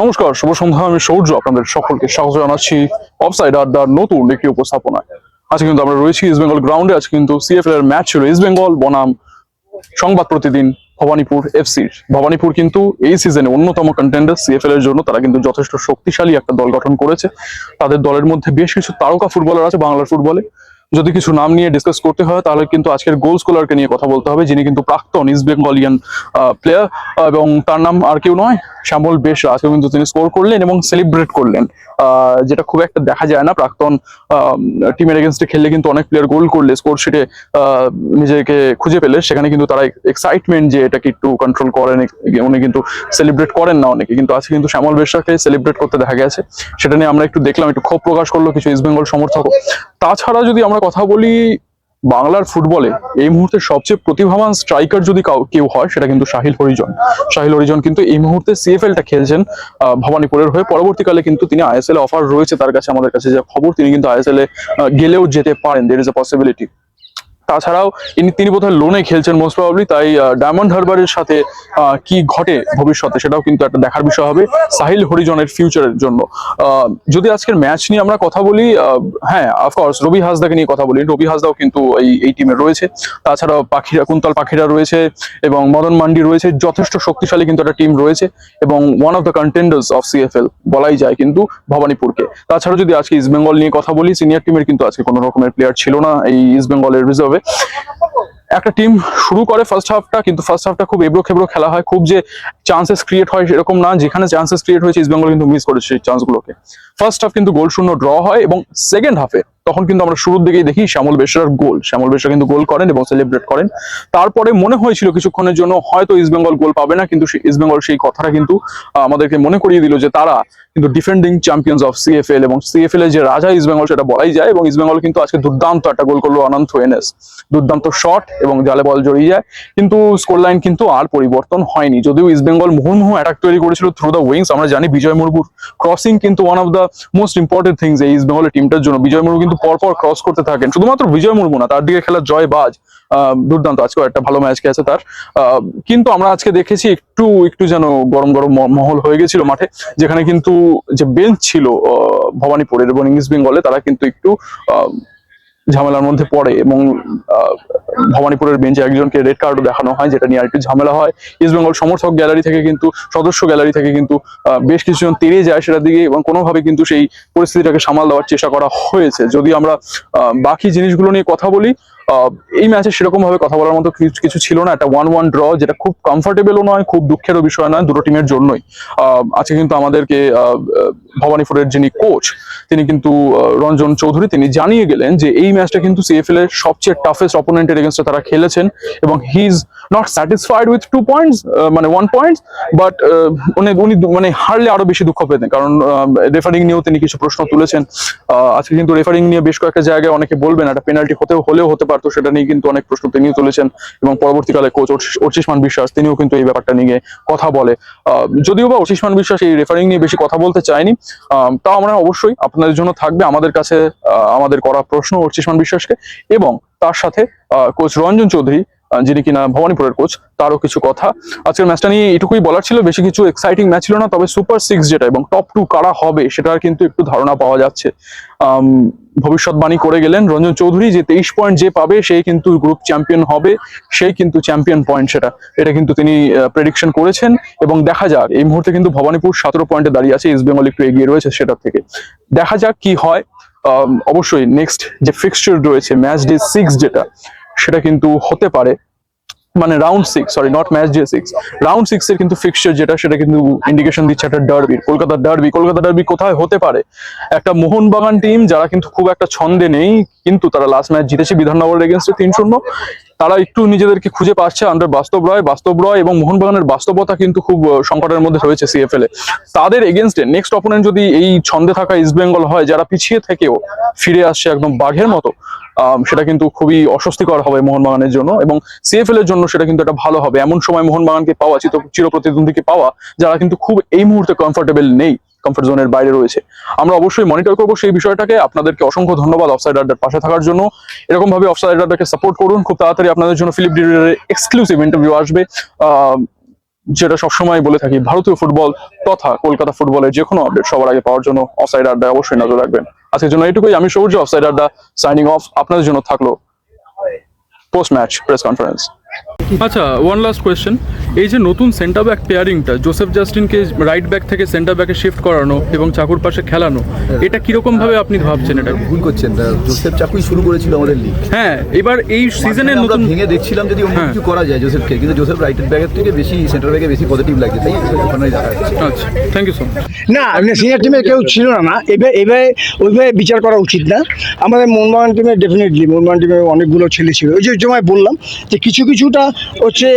নমস্কার, শুভ সন্ধ্যা। আমি সৌর্য, আপনাদের সকলকে স্বাগত জানাচ্ছি অফসাইড আড্ডার নতুন একটি উপস্থাপনায়। আজকে কিন্তু আমরা রয়েছি ইস্ট বেঙ্গল গ্রাউন্ডে। আজকে কিন্তু সিএফএল এর ম্যাচ ছিল ইস্ট বেঙ্গল বনাম সংবাদ প্রতিদিন ভবানীপুর এফসির। ভবানীপুর কিন্তু এই সিজনে অন্যতম কন্টেন্ডার সিএফএল এর জন্য। তারা কিন্তু যথেষ্ট শক্তিশালী একটা দল গঠন করেছে। তাদের দলের মধ্যে বেশ কিছু তারকা ফুটবলার আছে বাংলার ফুটবলে। যদি কিছু নাম নিয়ে ডিসকাস করতে হয় তাহলে কিন্তু আজকের গোল স্কোলারকে নিয়ে কথা বলতে হবে, যিনি কিন্তু প্রাক্তন ইস্ট বেঙ্গলিয়ান প্লেয়ার, এবং তার নাম আর কেউ নয়, শ্যামল বেশরা। আজকে কিন্তু তিনি স্কোর করলেন এবং সেলিব্রেট করলেন, যেটা খুব একটা দেখা যায় না। প্রাক্তন টিমের এগেনস্টে খেললে কিন্তু অনেক প্লেয়ার গোল করলে স্কোর শিটে নিজেকে খুঁজে পেলে সেখানে কিন্তু তারা এক্সাইটমেন্ট যে এটাকে একটু কন্ট্রোল করেন, উনি কিন্তু সেলিব্রেট করেন না অনেকে, কিন্তু আজকে কিন্তু শ্যামল বেশরাকে সেলিব্রেট করতে দেখা গেছে। সেটা নিয়ে আমরা একটু দেখলাম, একটু ক্ষোভ প্রকাশ করলো কিছু ইস্ট বেঙ্গল সমর্থক। তাছাড়া যদি আমরা কথা বলি বাংলার ফুটবলে এই মুহূর্তে সবচেয়ে প্রতিভাবান স্ট্রাইকার যদি কেউ হয় সেটা কিন্তু সাহিল হরিজন। সাহিল হরিজন কিন্তু এই মুহূর্তে সিএফএলটা খেলছেন ভবানীপুরের হয়ে। পরবর্তীকালে কিন্তু তিনি আইএসএল অফার রয়েছে তার কাছে, আমাদের কাছে যে খবর, তিনি কিন্তু আইএসএল এ গেলেও যেতে পারেন, দের ইজ এ পসিবিলিটি। তাছাড়াও তিনি বোধহয় লোনে খেলছেন মোস্ট প্রবাবলি, তাই ডায়মন্ড হারবারের সাথে কি ঘটে ভবিষ্যতে সেটাও কিন্তু একটা দেখার বিষয় হবে সাহিল হরিজনের ফিউচারের জন্য। যদি আজকের ম্যাচ নিয়ে আমরা কথা বলি, হ্যাঁ অফকোর্স রবি হাসদাকে নিয়ে কথা বলি। রবি হাসদাও কিন্তু এই টিমে রয়েছে। তাছাড়াও কুন্তল পাখিরা রয়েছে এবং মদন মান্ডি রয়েছে। যথেষ্ট শক্তিশালী কিন্তু একটা টিম রয়েছে এবং one of the contenders of CFL বলাই যায় কিন্তু ভবানীপুরকে। তাছাড়া যদি আজকে ইস্ট বেঙ্গল নিয়ে কথা বলি, সিনিয়র টিমের কিন্তু আজকে কোনো রকমের প্লেয়ার ছিল না এই ইস্ট বেঙ্গলের রিজার্ভে। একটা টিম শুরু করে ফার্স্ট হাফটা, কিন্তু ফার্স্ট হাফটা খুব এবড়ো খেবড়ো খেলা হয়, খুব যে চান্সেস ক্রিয়েট হয় সেরকম না। যেখানে চান্সেস ক্রিয়েট হয়েছে ইস্ট বেঙ্গল কিন্তু মিস করেছে সেই চান্সগুলোকে। ফার্স্ট হাফ কিন্তু গোল শূন্য ড্র হয় এবং সেকেন্ড হাফে তখন কিন্তু আমরা শুরুর দিকেই দেখি শ্যামল বেশরার গোল। শ্যামল বেশরা কিন্তু গোল করেন এবং সেলিব্রেট করেন। তারপরে মনে হয়েছিল কিছুক্ষণের জন্য হয়তো ইস্ট বেঙ্গল গোল পাবে না, কিন্তু ইস্ট বেঙ্গল সেই কথাটা কিন্তু আমাদেরকে মনে করিয়ে দিল যে তারা কিন্তু ডিফেন্ডিং চ্যাম্পিয়ন্স অফ সিএফএল, এবং সিএফএল এর যে রাজা ইস্ট বেঙ্গল সেটা বলাই যায়। এবং ইস্ট বেঙ্গল কিন্তু আজকে দুর্দান্ত একটা গোল করলো অনন্ত এনএস, দুর্দান্ত শট এবং জালে বল জড়িয়ে যায়, কিন্তু স্কোর লাইন কিন্তু আর পরিবর্তন হয়নি। যদিও ইস্ট বেঙ্গল মুহুর্মুহু অ্যাটাক তৈরি করেছিল থ্রু দ্য উইংস। আমরা জানি বিজয় মুর্মুর ক্রসিং কিন্তু one of the most important things এই ইস্ট বেঙ্গলের টিমটার জন্য। বিজয় মুর্মু কিন্তু পরপর ক্রস করতে থাকেন। শুধুমাত্র বিজয় মুর্মু না, তার দিকে খেলা জয় বাজ দুর্দান্ত, আজকেও একটা ভালো ম্যাচ গেছে তার। কিন্তু আমরা আজকে দেখেছি একটু একটু যেন গরম গরম মহল হয়ে গেছিল মাঠে, যেখানে কিন্তু যে বেঞ্চ ছিল ভবানীপুরের এবং ইস্ট বেঙ্গলে, তারা কিন্তু একটু ঝামেলার মধ্যে পড়ে এবং ভবানীপুরের বেঞ্চে একজনকে রেড কার্ডও দেখানো হয়, যেটা নিয়ে আরেকটু ঝামেলা হয়। ইস্ট বেঙ্গল সমর্থক গ্যালারি থেকে কিন্তু, সদস্য গ্যালারি থেকে কিন্তু বেশ কিছুজন তেড়ে যায় সেটার দিকে, এবং কোনোভাবে কিন্তু সেই পরিস্থিতিটাকে সামাল দেওয়ার চেষ্টা করা হয়েছে। যদি আমরা বাকি জিনিসগুলো নিয়ে কথা বলি, এই ম্যাচে সেরকম ভাবে কথা বলার মতো কিছু ছিল না। একটা 1-1 ড্র, যেটা খুব কমফোর্টেবলও নয়, খুব দুঃখেরও বিষয় নয় দুটো টিমের জন্যই। আজকে কিন্তু আমাদেরকে ভবানীপুরের যিনি কোচ, তিনি কিন্তু রঞ্জন চৌধুরী, তিনি জানিয়ে গেলেন যে এই ম্যাচটা কিন্তু সিএফএল এর সবচেয়ে টাফেস্ট অপোনেন্টের এগেইনস্টে তারা খেলেছেন এবং he is not satisfied with 2 points, মানে 1 পয়েন্ট, বাট উনি মানে হারলে আরো বেশি দুঃখ পেতেন, কারণ রেফারিং নিয়েও তিনি কিছু প্রশ্ন তুলেছেন। আজকে কিন্তু রেফারিং নিয়ে বেশ কয়েকটা জায়গায় অনেকে বলবেন একটা পেনাল্টি হলেও হতে পারতো, সেটা নিয়ে কিন্তু অনেক প্রশ্ন তিনিও তুলেছেন। এবং পরবর্তীকালে কোচ অর্চিষ্মান বিশ্বাস, তিনিও কিন্তু এই ব্যাপারটা নিয়ে কথা বলে। যদিও বা অর্চিষ্মান বিশ্বাস এই রেফারিং নিয়ে বেশি কথা বলতে চায়নি, তাও আমরা অবশ্যই আপনাদের জন্য থাকবে আমাদের কাছে আমাদের করা প্রশ্ন অর্চিষ্মান বিশ্বাসকে, এবং তার সাথে কোচ রঞ্জন চৌধুরী, যিনি কিনা ভবানীপুরের কোচ, তারও কিছু কথা। আজকের ম্যাচটা নিয়ে এটুকুই বলার ছিল, বেশি কিছু এক্সাইটিং ম্যাচ ছিল না। তবে সুপার 6 যেটা এবং টপ 2 কারা হবে সেটার কিন্তু একটু ধারণা পাওয়া যাচ্ছে। ভবিষ্যৎবাণী করে গেলেন রঞ্জন চৌধুরী যে 23 পয়েন্ট যে পাবে সেই কিন্তু গ্রুপ চ্যাম্পিয়ন হবে, সেই কিন্তু চ্যাম্পিয়ন পয়েন্ট, এটা কিন্তু তিনি প্রেডিকশন করেছেন। এবং দেখা যাক, এই মুহূর্তে কিন্তু ভবানীপুর 17 পয়েন্টে দাঁড়িয়ে আছে, ইস্ট বেঙ্গল একটু এগিয়ে রয়েছে সেটার থেকে। দেখা যাক কি হয়। অবশ্যই নেক্সট যে ফিক্সচার রয়েছে ম্যাচ ডে 6 যেটা, সেটা কিন্তু হতে পারে, মানে round 6, sorry not match day 6, round 6 এর কিন্তু ফিক্সচার যেটা, সেটা কিন্তু ইন্ডিকেশন দিচ্ছে একটা ডার্বি, কলকাতার ডার্বি। কলকাতা ডার্বি কোথায় হতে পারে? একটা মোহনবাগান টিম, যারা কিন্তু খুব একটা ছন্দে নেই, কিন্তু তারা লাস্ট ম্যাচ জিতেছে বিধাননগরের এগেইনস্টে 3-0। তারা একটু নিজেদেরকে খুঁজে পাচ্ছে আন্ডার বাস্তব রয় এবং মোহনবাগানের বাস্তবতা কিন্তু খুব সংকটের মধ্যে রয়েছে সিএফএল এ। তাদের এগেইনস্টে নেক্সট অপোনেন্ট যদি এই ছন্দে থাকা ইস্ট বেঙ্গল হয়, যারা পিছিয়ে থেকেও ফিরে আসছে একদম বাঘের মতো, সেটা কিন্তু খুবই অস্বস্তিকর হবে মোহনবাগানের জন্য, এবং সিএফএল এর জন্য সেটা কিন্তু একটা ভালো হবে। এমন সময় মোহনবাগানকে পাওয়া, চিরপ্রতিদ্বন্দ্বীকে পাওয়া, যারা কিন্তু খুব এই মুহূর্তে কমফোর্টেবল নেই, কমফোর্ট জোনের বাইরে রয়েছে। আমরা অবশ্যই মনিটর করবো সেই বিষয়টাকে। আপনাদেরকে অসংখ্য ধন্যবাদ অফসাইড আড্ডার পাশে থাকার জন্য। এরকম ভাবে অফসাইড আড্ডাকে সাপোর্ট করুন। খুব তাড়াতাড়ি আপনাদের জন্য ফিলিপ ডিরের এক্সক্লুসিভ ইন্টারভিউ আসবে। যেটা সবসময় বলে থাকি, ভারতীয় ফুটবল তথা কলকাতা ফুটবলের যে কোনো আপডেট সবার আগে পাওয়ার জন্য অফসাইড আড্ডায় অবশ্যই নজর রাখবেন। আজকের জন্য এইটুকুই। আমি Sourya, offside Adda signing off. আপনাদের জন্য থাকলো পোস্ট ম্যাচ প্রেস কনফারেন্স। আচ্ছা, ওয়ান লাস্ট কোয়েশ্চেন, এই যে নতুন সেন্টার ব্যাক পেয়ারিংটা, জোসেফ জাস্টিনকে রাইট ব্যাক থেকে সেন্টার ব্যাকে শিফট করানো এবং চাকুর পাশে খেলানো, এটা কিরকম ভাবে আপনি ভাবছেন? এটা ভুল করছেন, জোসেফ চাকুই শুরু করেছিল আমাদের লিগ। হ্যাঁ, এবার এই সিজনের নতুন ভেঙে দেখছিলাম যদি অন্য কিছু করা যায় জোসেফকে, কিন্তু জোসেফ রাইট ব্যাকের থেকে বেশি সেন্টার ব্যাকে বেশি পজিটিভ লাগছে, তাই ওখানে দেখা যাচ্ছে। আচ্ছা, থ্যাংক ইউ সো মাচ। না, সিনিয়র টিমের কেউ ছিল না, এভাবে ওইভাবে বিচার করা উচিত না। আমাদের মোহনবাগান টিমে ডেফিনেটলি মোহনবাগান টিমে অনেকগুলো ছেলে ছিল। ওই যে জমায় বললাম যে কিছুটা হচ্ছে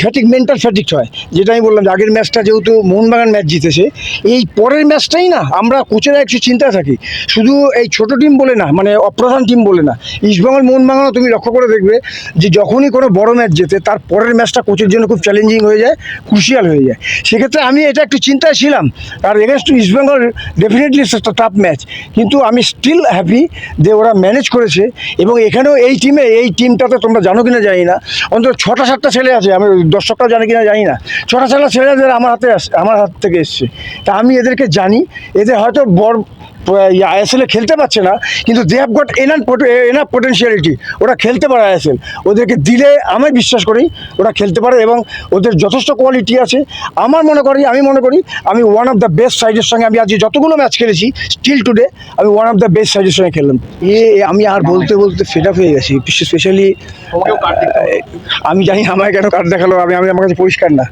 ফ্যাটিক, মেন্টাল ফ্যাটিক হয়, যেটা আমি বললাম যে আগের ম্যাচটা যেহেতু মোহনবাগান ম্যাচ জিতেছে, এই পরের ম্যাচটাই না আমরা কোচেরা একটু চিন্তা থাকি, শুধু এই ছোট টিম বলে না, মানে অপ্রধান টিম বলে না, ইস্টবেঙ্গল মোহনবাগানও তুমি লক্ষ্য করে দেখবে যে যখনই কোনো বড় ম্যাচ জেতে তার পরের ম্যাচটা কোচের জন্য খুব চ্যালেঞ্জিং হয়ে যায়, ক্রুশিয়াল হয়ে যায়। সেক্ষেত্রে আমি এটা একটু চিন্তায় ছিলাম, আর এগেনস্ট ইস্টবেঙ্গল ডেফিনেটলি একটা টাফ ম্যাচ, কিন্তু আমি স্টিল হ্যাপি যে ওরা ম্যানেজ করেছে। এবং এখানেও এই টিমটাতে তোমরা জানো কিনা জানি না, অন্তত 6-7টা ছেলে আছে, আমি দর্শকরাও জানে কিনা জানি না, 6টা ছেলেদের আমার হাত থেকে এসছে। তা আমি এদেরকে জানি, এদের হয়তো বড় আইএসএলে খেলতে পারছে না, কিন্তু they have got enough potentiality, ওরা খেলতে পারে আইএসএল। ওদেরকে দিলে আমি বিশ্বাস করি ওরা খেলতে পারে এবং ওদের যথেষ্ট কোয়ালিটি আছে। আমি মনে করি আমি ওয়ান অফ দ্য বেস্ট সাইডের সঙ্গে আমি আজকে যতগুলো ম্যাচ খেলেছি স্টিল টুডে আমি ওয়ান অফ দ্য বেস্ট সাইডের সঙ্গে খেললাম। আমি আর বলতে ফেড আপ হয়ে গেছি, স্পেশালি আমি জানি আমায় কেন কার্ড দেখালো, আমার কাছে পরিষ্কার না।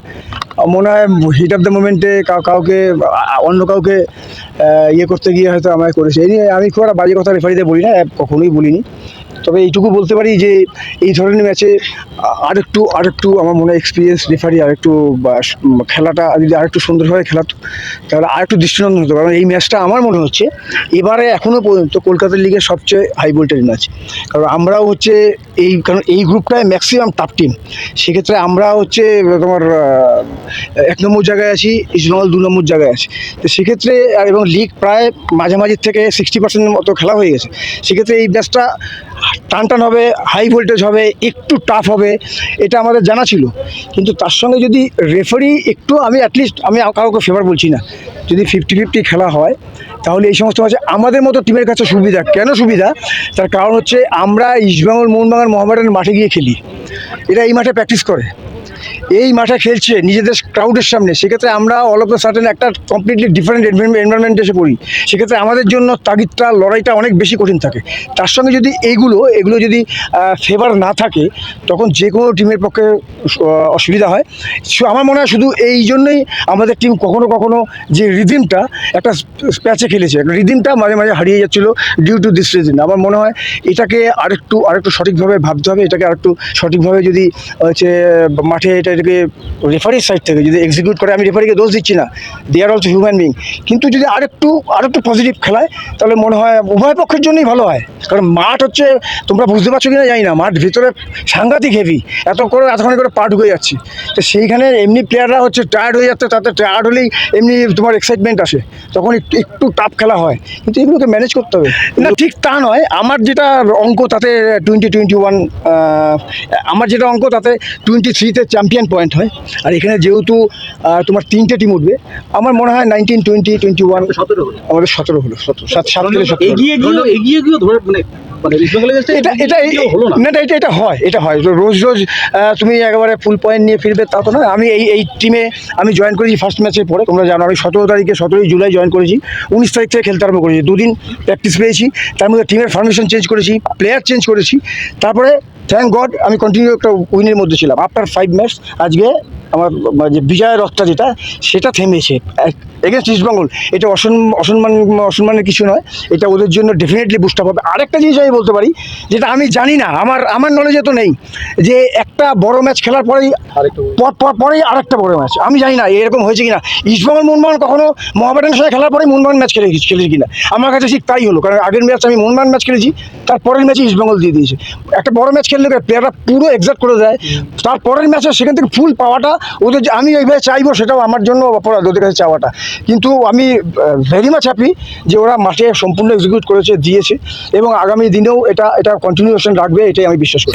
মনে হয় হিট অফ দ্য মোমেন্টে কাউকে অন্য কাউকে করতে গিয়ে হয়তো আমায় করেছে। এই নিয়ে আমি খুব একটা বাজে কথা রেফারিতে বলি না, কখনোই বলিনি। তবে এইটুকু বলতে পারি যে এই ধরনের ম্যাচে আরেকটু আমার মনে হয় এক্সপিরিয়েন্স রেফারি আরেকটু খেলাটা যদি আরেকটু সুন্দরভাবে খেলাতো তাহলে আরেকটু দৃষ্টিনন্দন হতো। কারণ এই ম্যাচটা আমার মনে হচ্ছে এবারে এখনও পর্যন্ত কলকাতা লিগের সবচেয়ে হাই ভোল্টেজ ম্যাচ। কারণ আমরাও হচ্ছে এই গ্রুপটায় ম্যাক্সিমাম টাফ টিম, সেক্ষেত্রে আমরা হচ্ছে তোমার 1 নম্বর জায়গায় আছি, ইস্টবেঙ্গল 2 নম্বর জায়গায় আছে। তো সেক্ষেত্রে এবং লিগ প্রায় মাঝামাঝির থেকে 60% মতো খেলা হয়ে গেছে। সেক্ষেত্রে এই ম্যাচটা টান হবে, হাই ভোল্টেজ হবে, একটু টাফ হবে, এটা আমাদের জানা ছিল। কিন্তু তার সঙ্গে যদি রেফারি একটু, আমি কাউকে ফেভার বলছি না, যদি 50-50 খেলা হয় তাহলে এই সমস্ত ম্যাচে আমাদের মতো টিমের কাছে সুবিধা। কেন সুবিধা? তার কারণ হচ্ছে আমরা ইস্টবেঙ্গল মোহনবাগান মোহামেডানের মাঠে গিয়ে খেলি, এরা এই মাঠে প্র্যাকটিস করে, এই মাঠে খেলছে নিজেদের ক্রাউডের সামনে। সেক্ষেত্রে আমরা অল অফ দ্য সার্টেন একটা কমপ্লিটলি ডিফারেন্ট এনভায়রনমেন্টে এসে পড়ি। সেক্ষেত্রে আমাদের জন্য তাগিদটা, লড়াইটা অনেক বেশি কঠিন থাকে। তার সঙ্গে যদি এগুলো যদি ফেভার না থাকে তখন যে কোনো টিমের পক্ষে অসুবিধা হয়। আমার মনে হয় শুধু এই জন্যই আমাদের টিম কখনো যে রিদিমটা একটা প্যাচে খেলেছে, রিদিমটা মাঝে মাঝে হারিয়ে যাচ্ছিলো ডিউ টু দিস রিজন। আমার মনে হয় এটাকে আরেকটু সঠিকভাবে ভাবতে হবে, এটাকে আরেকটু সঠিকভাবে যদি হচ্ছে মাঠে এটাকে রেফারির সাইড থেকে যদি এক্সিকিউট করে, আমি রেফারিকে দোষ দিচ্ছি না, দে আর অলসো হিউম্যান বিং, কিন্তু যদি আরেকটু পজিটিভ খেলায় তাহলে মনে হয় উভয় পক্ষের জন্যই ভালো হয়। কারণ মাঠ হচ্ছে, তোমরা বুঝতে পারছো কিনা জানি না, মাঠ ভিতরে সাংঘাতিক হেভি, এতক্ষণ করে পা ঢুকে যাচ্ছে। তো সেইখানে এমনি প্লেয়াররা হচ্ছে টায়ার্ড হয়ে যাচ্ছে, তাতে টায়ার্ড হলেই এমনি তোমার এক্সাইটমেন্ট আসে, তখন একটু টাফ খেলা হয়, কিন্তু এগুলোকে ম্যানেজ করতে হবে। না, ঠিক তা নয়, আমার যেটা অঙ্ক তাতে 20-21, আমার যেটা অঙ্ক তাতে 23-তে চ্যাম্পিয়ন পয়েন্ট হয়। আর এখানে যেহেতু তোমার 3টে টিম উঠবে, আমার মনে হয় 19, 20, 21 আমাদের 17 হলো, 7 এগিয়ে গিয়ে ধরে এটা হয় রোজ তুমি একেবারে ফুল পয়েন্ট নিয়ে ফিরবে তা তো নয়। আমি এই টিমে আমি জয়েন করেছি ফার্স্ট ম্যাচের পরে, তোমরা জানো আমি 17 জুলাই জয়েন করেছি, 19 তারিখ থেকে খেলতে আরম্ভ করেছি, 2 দিন প্র্যাকটিস পেয়েছি, তার মধ্যে টিমের ফরমেশন চেঞ্জ করেছি, প্লেয়ার চেঞ্জ করেছি, তারপরে থ্যাংক গড আমি কন্টিনিউ একটা উইনের মধ্যে ছিলাম। আফটার 5 ম্যাচ আজকে আমার যে বিজয়ের রথটা সেটা থেমেছে এগেনস্ট ইস্টবেঙ্গল। এটা অসম্মানের কিছু নয়, এটা ওদের জন্য ডেফিনেটলি বুস্ট আপ হবে। আরেকটা জিনিস আমি বলতে পারি যেটা আমি জানি না, আমার নলেজে তো নেই, যে একটা বড় ম্যাচ খেলার পরেই আরেকটা বড় ম্যাচ, আমি জানি না এরকম হয়েছে কিনা। ইস্টবেঙ্গল মোহনবাগান কখনো মোহামেডানের সাথে খেলার পরেই মোহনবাগান ম্যাচ খেলেছি কিনা, আমার কাছে ঠিক তাই হলো। কারণ আগের ম্যাচ আমি মোহনবাগান ম্যাচ খেলেছি, তারপরের ম্যাচে ইস্টবেঙ্গল দিয়ে দিয়েছে। একটা বড় ম্যাচ খেললে প্লেয়াররা পুরো এক্সাক্ট করে দেয়, তারপরের ম্যাচে সেখান থেকে ফুল পাওয়াটা ওদের, আমি এইভাবে চাইবো সেটাও আমার জন্য অপরাধ ওদের কাছে চাওয়াটা। কিন্তু আমি ভেরি মাচ হ্যাপি যে ওরা মাঠে সম্পূর্ণ এক্সিকিউট দিয়েছে এবং আগামী দিনেও এটা কন্টিনিউয়েশন রাখবে, এটাই আমি বিশ্বাস করি।